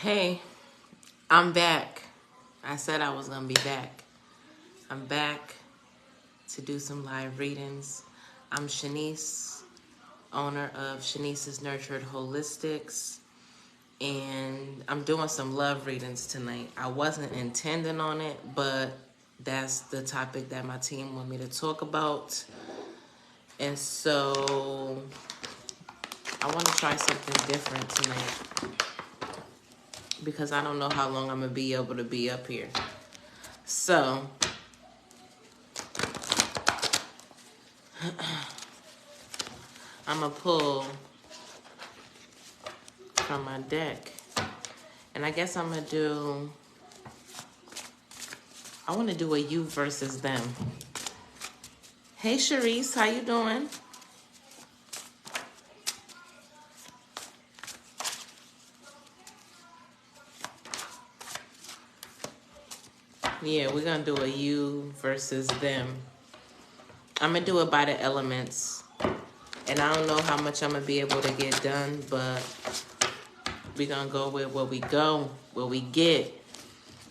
Hey, I'm back. I said I was going to be back. I'm back to do some live readings. I'm Shanice, owner of Shanice's Nurtured Holistics, and I'm doing some love readings tonight. I wasn't intending on it, but that's the topic that my team want me to talk about. And so I want to try something different tonight because I don't know how long I'm going to be able to be up here. So I'm going to pull from my deck. And I guess I'm going to do, I want to do a you versus them. Hey, Sharice, how you doing? Yeah, we're going to do a you versus them. I'm going to do it by the elements. And I don't know how much I'm going to be able to get done, but we're going to go with what we go, what we get.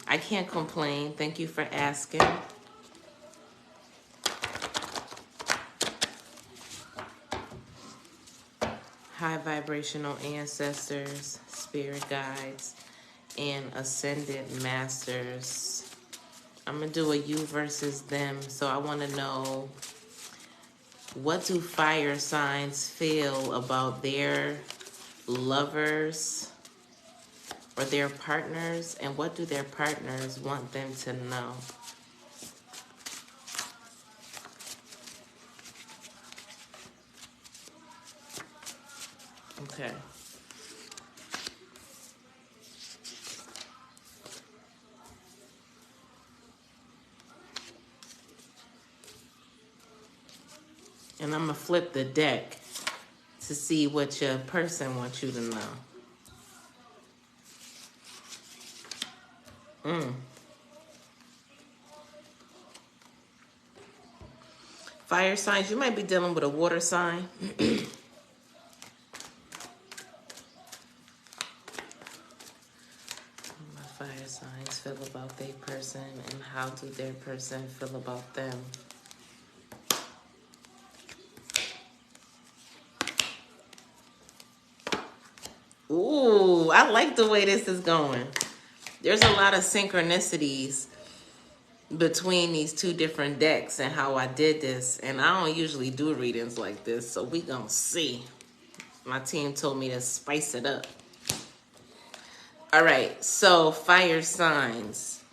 I can't complain. Thank you for asking. High vibrational ancestors, spirit guides, and ascended masters. I'm going to do a you versus them. So I want to know, what do fire signs feel about their lovers or their partners? And what do their partners want them to know? Okay. And I'm going to flip the deck to see what your person wants you to know. Fire signs, you might be dealing with a water sign. My fire signs feel about their person, and how do their person feel about them? Ooh, I like the way this is going. There's a lot of synchronicities between these two different decks and how I did this. And I don't usually do readings like this, so we gonna see. My team told me to spice it up. All right, so fire signs.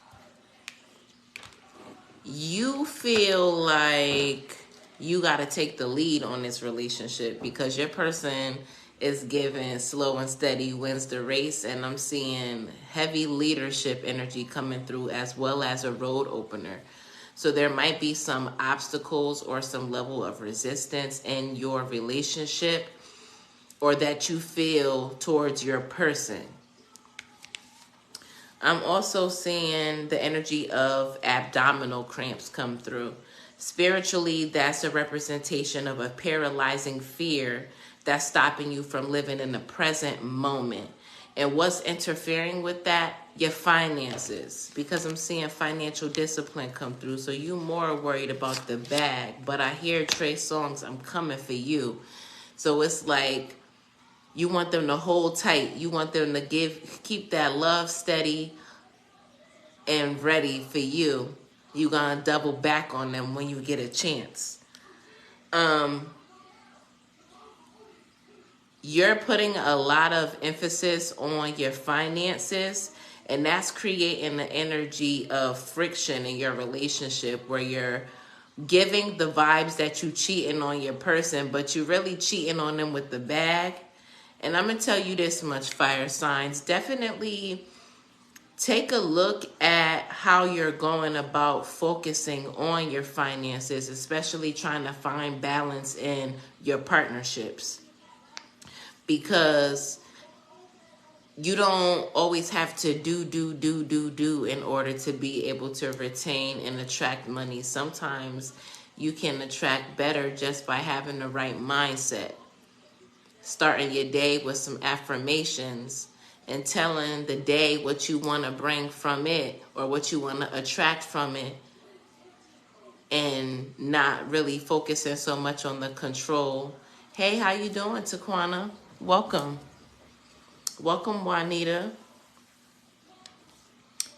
You feel like you got to take the lead on this relationship because your person is giving slow and steady wins the race, and I'm seeing heavy leadership energy coming through as well as a road opener. So there might be some obstacles or some level of resistance in your relationship or that you feel towards your person. I'm also seeing the energy of abdominal cramps come through. Spiritually, that's a representation of a paralyzing fear that's stopping you from living in the present moment. And what's interfering with that? Your finances. Because I'm seeing financial discipline come through. So you're more worried about the bag. But I hear Trey Songz, I'm coming for you. So it's like, you want them to hold tight. You want them to keep that love steady and ready for you. You're going to double back on them when you get a chance. You're putting a lot of emphasis on your finances, and that's creating the energy of friction in your relationship where you're giving the vibes that you cheating on your person, but you really cheating on them with the bag. And I'm going to tell you this much, fire signs. Definitely take a look at how you're going about focusing on your finances, especially trying to find balance in your partnerships. Because you don't always have to do in order to be able to retain and attract money. Sometimes you can attract better just by having the right mindset. Starting your day with some affirmations and telling the day what you want to bring from it or what you want to attract from it, and not really focusing so much on the control. Hey, how you doing, Taquana? Welcome. Welcome, Juanita.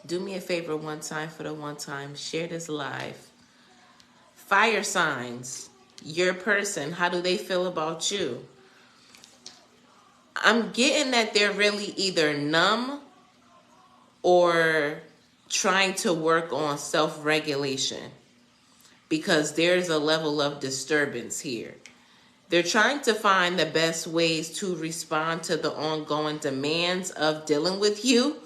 Do me a favor one time for the one time. Share this live. Fire signs. Your person, how do they feel about you? I'm getting that they're really either numb or trying to work on self-regulation, because there's a level of disturbance here. They're trying to find the best ways to respond to the ongoing demands of dealing with you,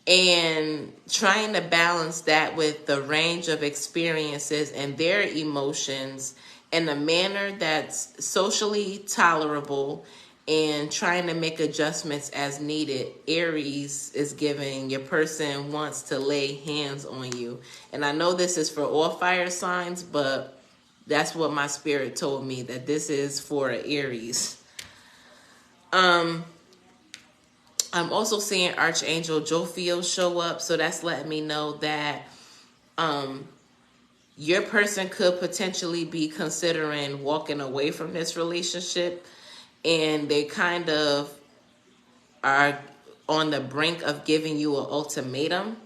and trying to balance that with the range of experiences and their emotions in a manner that's socially tolerable, and trying to make adjustments as needed. Aries is giving your person wants to lay hands on you. And I know this is for all fire signs, but that's what my spirit told me, that this is for Aries. I'm also seeing Archangel Jophiel show up, so that's letting me know that your person could potentially be considering walking away from this relationship, and they kind of are on the brink of giving you an ultimatum.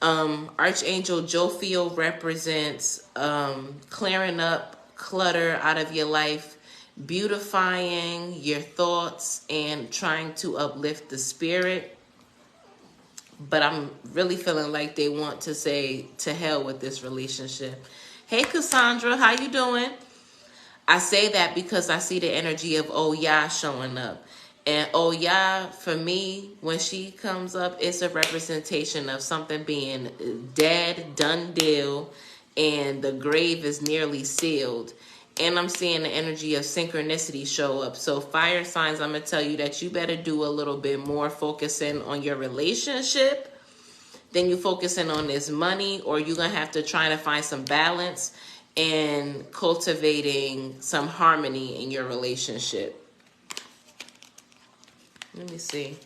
Archangel Jophiel represents clearing up clutter out of your life, beautifying your thoughts, and trying to uplift the spirit. But I'm really feeling like they want to say to hell with this relationship. Hey, Cassandra, how you doing? I say that because I see the energy of Oya showing up. And Oya, for me, when she comes up, it's a representation of something being dead, done deal, and the grave is nearly sealed. And I'm seeing the energy of synchronicity show up. So fire signs, I'm going to tell you that you better do a little bit more focusing on your relationship than you focusing on this money, or you're going to have to try to find some balance and cultivating some harmony in your relationship. Let me see.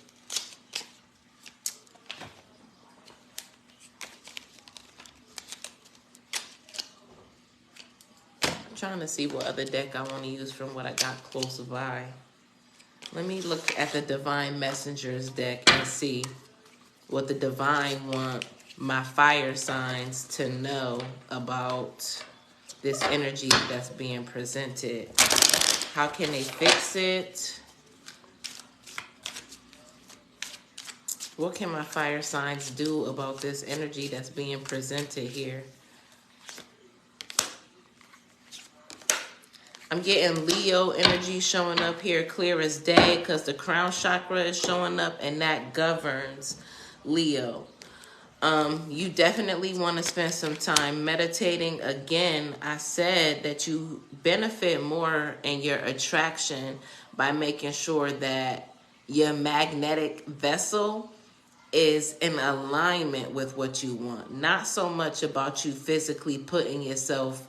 I'm trying to see what other deck I want to use from what I got close by. Let me look at the Divine Messengers deck and see what the Divine want my fire signs to know about this energy that's being presented. How can they fix it? What can my fire signs do about this energy that's being presented here? I'm getting Leo energy showing up here clear as day, because the crown chakra is showing up, and that governs Leo. You definitely want to spend some time meditating. Again, I said that you benefit more in your attraction by making sure that your magnetic vessel is in alignment with what you want. Not so much about you physically putting yourself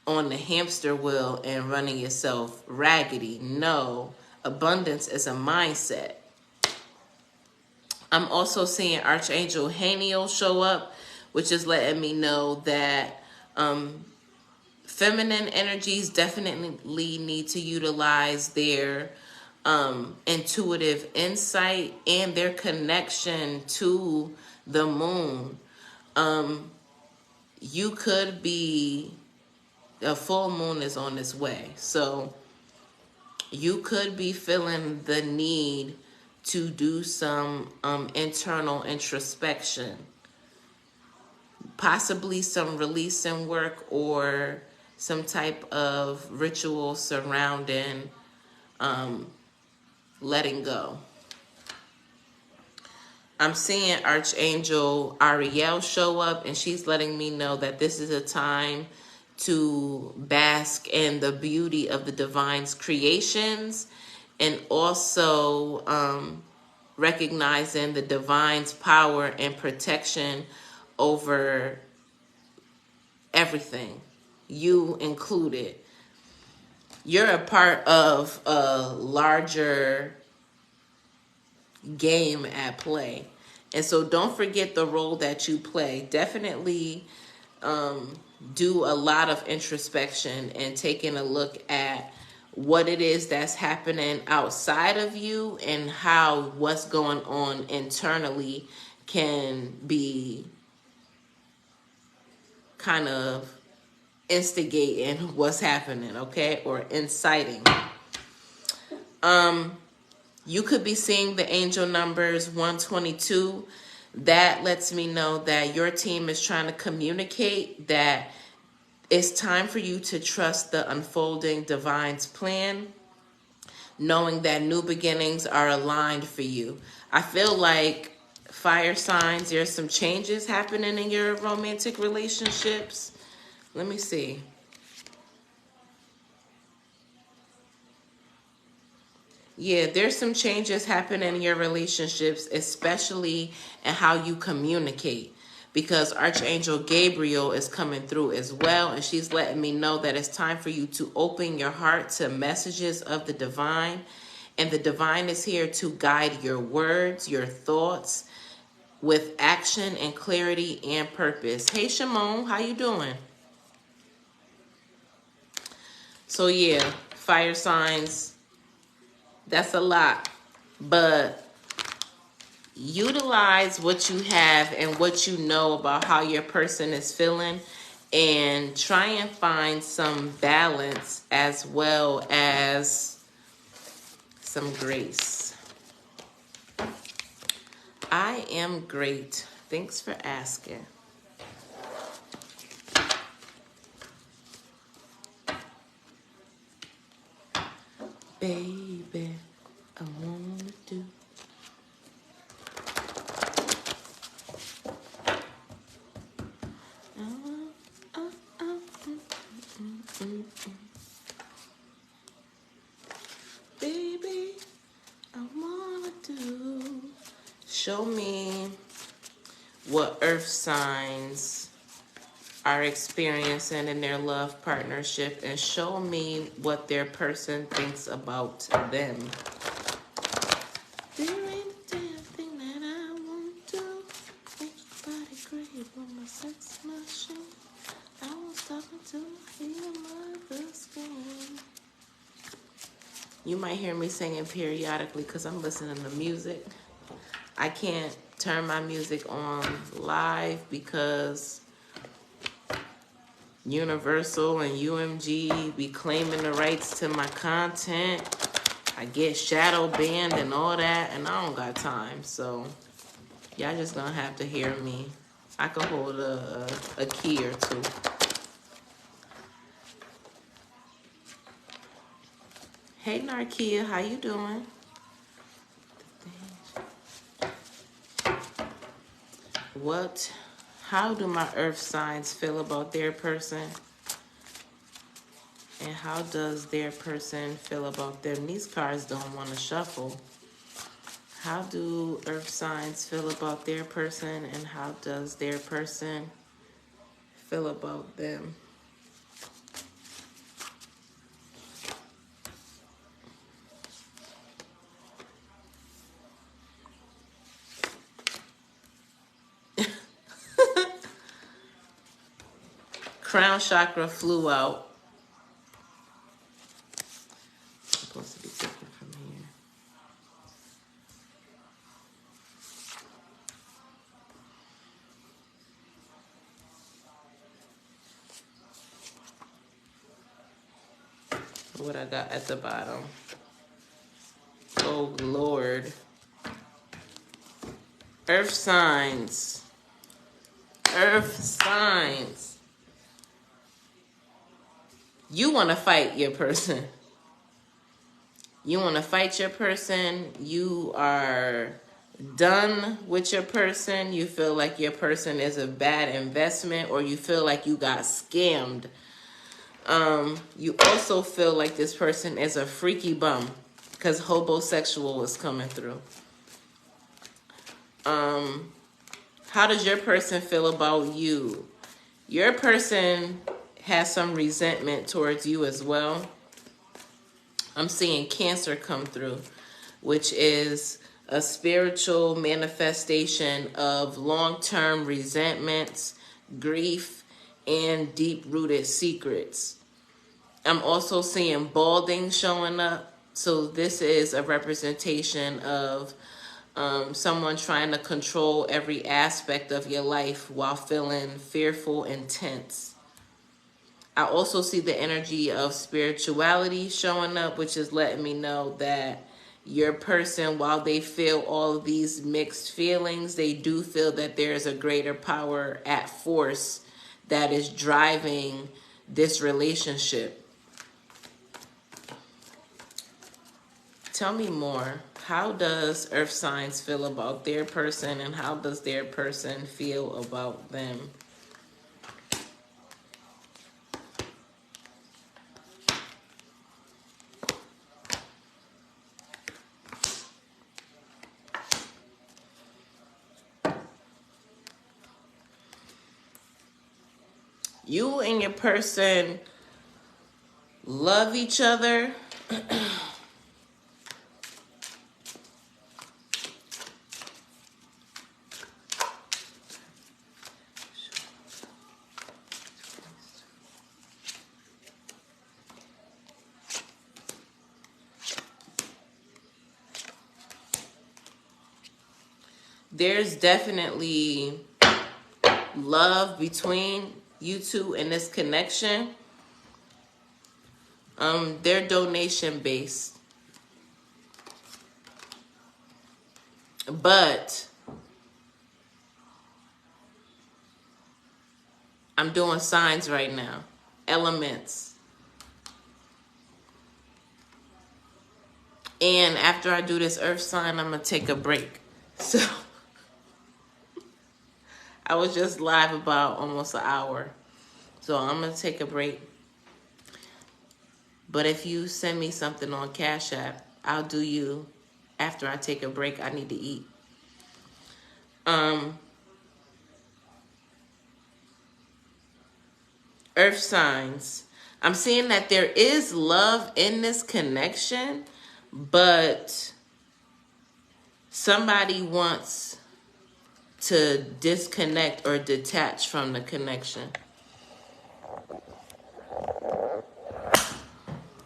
on the hamster wheel and running yourself raggedy. No, abundance is a mindset. I'm also seeing Archangel Haniel show up, which is letting me know that feminine energies definitely need to utilize their intuitive insight and their connection to the moon. You could be, a full moon is on its way, so you could be feeling the need to do some internal introspection, possibly some releasing work or some type of ritual surrounding letting go. I'm seeing Archangel Ariel show up, and she's letting me know that this is a time to bask in the beauty of the divine's creations, and also recognizing the divine's power and protection over everything, you included. You're a part of a larger game at play. And so don't forget the role that you play. Definitely do a lot of introspection and taking a look at what it is that's happening outside of you and how what's going on internally can be kind of instigating what's happening, okay, or inciting. You could be seeing the angel numbers 122. That lets me know that your team is trying to communicate that it's time for you to trust the unfolding divine's plan, knowing that new beginnings are aligned for you. I feel like fire signs, there's some changes happening in your romantic relationships. Let me see. Yeah, there's some changes happening in your relationships, especially in how you communicate. Because Archangel Gabriel is coming through as well. And she's letting me know that it's time for you to open your heart to messages of the divine. And the divine is here to guide your words, your thoughts, with action and clarity and purpose. Hey, Shimon, how you doing? So yeah, fire signs, that's a lot. But utilize what you have and what you know about how your person is feeling, and try and find some balance as well as some grace. I am great. Thanks for asking. Baby, I wanna do. Baby, I wanna do. Show me what earth signs are experiencing in their love partnership, and show me what their person thinks about them. There ain't a damn thing that I won't do. Make your body crave on my sex machine. I won't stop until I hear my skin. You might hear me singing periodically because I'm listening to music. I can't turn my music on live because Universal and UMG be claiming the rights to my content. I get shadow banned and all that, and I don't got time. So y'all just gonna have to hear me. I can hold a key or two. Hey Narkia, how you doing? How do my earth signs feel about their person? And how does their person feel about them? These cards don't want to shuffle. How do earth signs feel about their person, and how does their person feel about them? Crown chakra flew out. Supposed to be taken from here. What I got at the bottom. Oh Lord. Earth signs. Earth signs. You want to fight your person. You want to fight your person. You are done with your person. You feel like your person is a bad investment, or you feel like you got scammed. You also feel like this person is a freaky bum because homosexual is coming through. How does your person feel about you? Your person has some resentment towards you as well. I'm seeing Cancer come through, which is a spiritual manifestation of long-term resentments, grief, and deep-rooted secrets. I'm also seeing balding showing up. So this is a representation of someone trying to control every aspect of your life while feeling fearful and tense. I also see the energy of spirituality showing up, which is letting me know that your person, while they feel all of these mixed feelings, they do feel that there is a greater power at force that is driving this relationship. Tell me more. How does earth signs feel about their person, and how does their person feel about them? You and your person love each other. There's definitely love between you two in this connection. They're donation based, but I'm doing signs right now, elements. And after I do this earth sign, I'm gonna take a break. So I was just live about almost an hour. So I'm going to take a break. But if you send me something on Cash App, I'll do you after I take a break. I need to eat. Earth signs. I'm seeing that there is love in this connection, but somebody wants to disconnect or detach from the connection.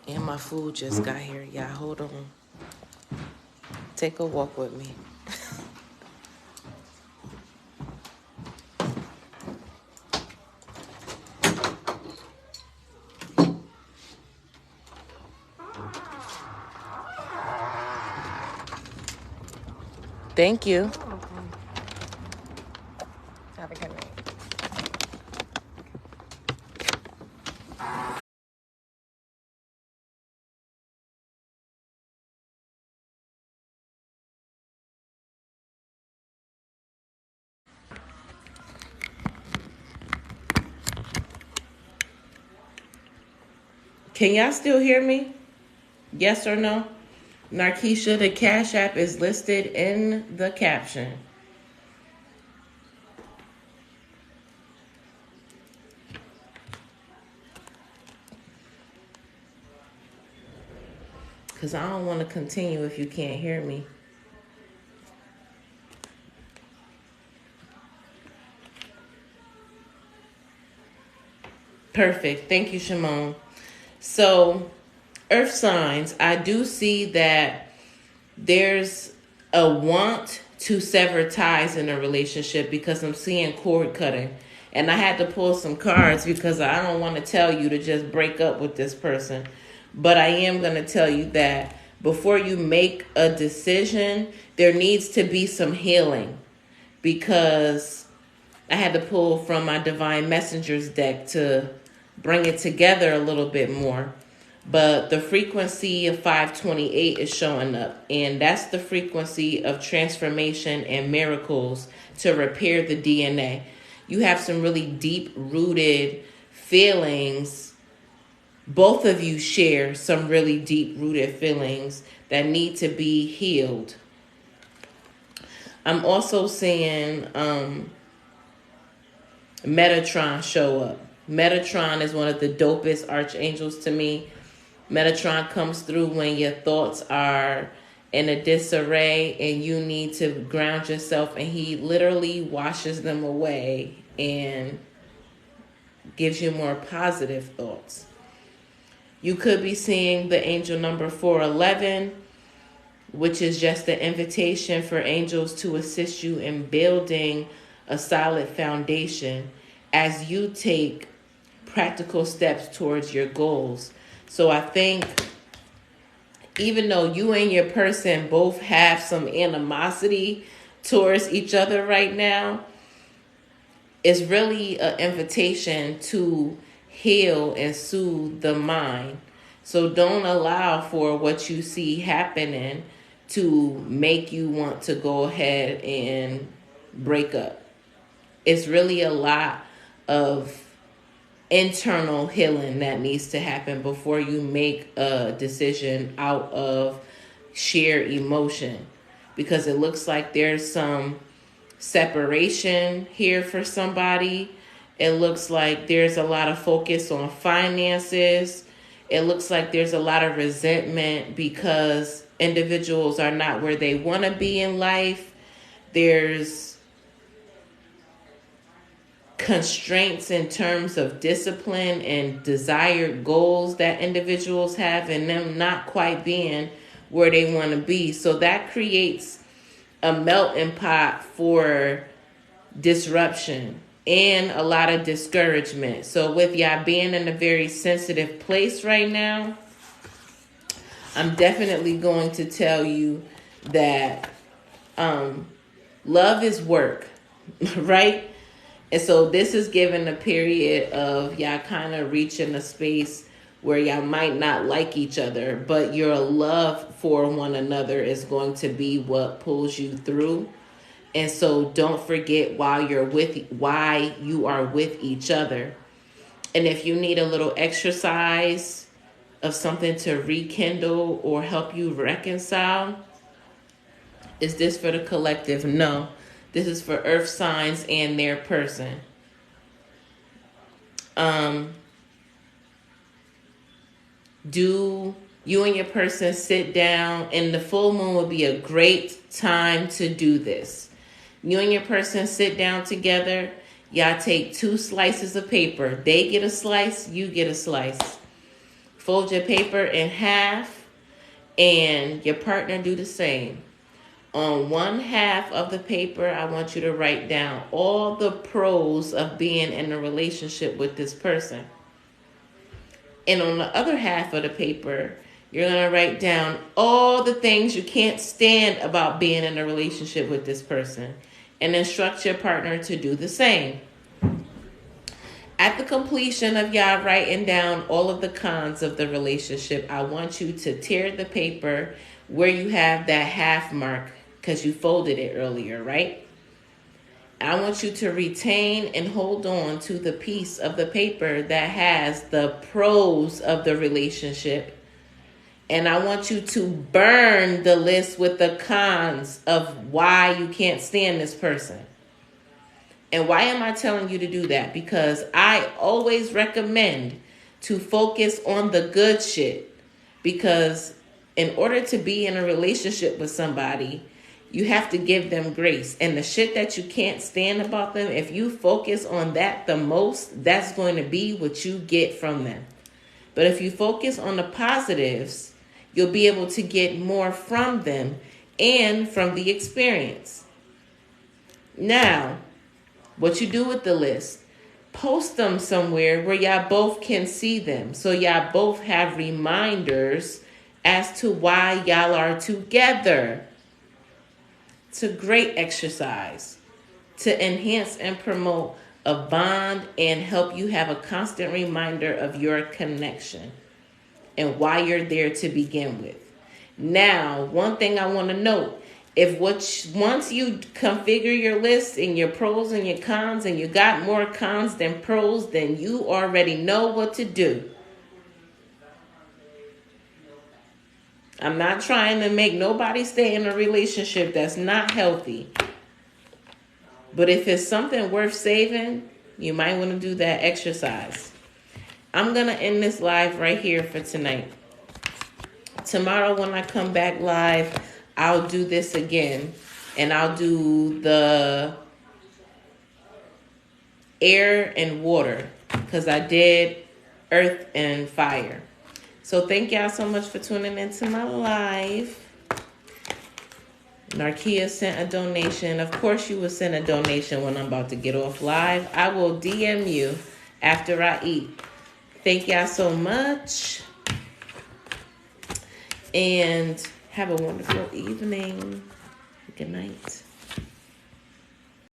And my food just got here. Yeah, hold on. Take a walk with me. Thank you. Have a good night. Can y'all still hear me? Yes or no? Narkeisha, the Cash App is listed in the caption. Because I don't want to continue if you can't hear me. Perfect. Thank you, Shimon. So, earth signs, I do see that there's a want to sever ties in a relationship because I'm seeing cord cutting. And I had to pull some cards because I don't want to tell you to just break up with this person. But I am going to tell you that before you make a decision, there needs to be some healing, because I had to pull from my Divine Messengers deck to bring it together a little bit more. But the frequency of 528 is showing up, and that's the frequency of transformation and miracles to repair the DNA. You have some really deep-rooted feelings. Both of you share some really deep-rooted feelings that need to be healed. I'm also seeing Metatron show up. Metatron is one of the dopest archangels to me. Metatron comes through when your thoughts are in a disarray and you need to ground yourself, and he literally washes them away and gives you more positive thoughts. You could be seeing the angel number 411, which is just the invitation for angels to assist you in building a solid foundation as you take practical steps towards your goals. So I think even though you and your person both have some animosity towards each other right now, it's really an invitation to heal and soothe the mind. So don't allow for what you see happening to make you want to go ahead and break up. It's really a lot of internal healing that needs to happen before you make a decision out of sheer emotion, because it looks like there's some separation here for somebody. It looks like there's a lot of focus on finances. It looks like there's a lot of resentment because individuals are not where they want to be in life. There's constraints in terms of discipline and desired goals that individuals have, and them not quite being where they want to be. So that creates a melting pot for disruption and a lot of discouragement. So with y'all being in a very sensitive place right now, I'm definitely going to tell you that love is work, right? And so this is given a period of y'all kind of reaching a space where y'all might not like each other, but your love for one another is going to be what pulls you through. And so don't forget why you are with each other. And if you need a little exercise of something to rekindle or help you reconcile, is this for the collective? No. This is for earth signs and their person. Do you and your person sit down, and the full moon would be a great time to do this. You and your person sit down together. Y'all take 2 slices of paper. They get a slice, you get a slice. Fold your paper in half, and your partner do the same. On one half of the paper, I want you to write down all the pros of being in a relationship with this person. And on the other half of the paper, you're going to write down all the things you can't stand about being in a relationship with this person, and instruct your partner to do the same. At the completion of y'all writing down all of the cons of the relationship, I want you to tear the paper where you have that half mark, because you folded it earlier, right? I want you to retain and hold on to the piece of the paper that has the pros of the relationship. And I want you to burn the list with the cons of why you can't stand this person. And why am I telling you to do that? Because I always recommend to focus on the good shit. Because in order to be in a relationship with somebody, you have to give them grace. And the shit that you can't stand about them, if you focus on that the most, that's going to be what you get from them. But if you focus on the positives, you'll be able to get more from them and from the experience. Now, what you do with the list, post them somewhere where y'all both can see them. So y'all both have reminders as to why y'all are together. It's a great exercise to enhance and promote a bond and help you have a constant reminder of your connection and why you're there to begin with. Now, one thing I want to note, once you configure your list and your pros and your cons, and you got more cons than pros, then you already know what to do. I'm not trying to make nobody stay in a relationship that's not healthy. But if it's something worth saving, you might want to do that exercise. I'm going to end this live right here for tonight. Tomorrow when I come back live, I'll do this again. And I'll do the air and water because I did earth and fire. So thank y'all so much for tuning into my live. Narkia sent a donation. Of course you will send a donation when I'm about to get off live. I will DM you after I eat. Thank y'all so much. And have a wonderful evening. Good night.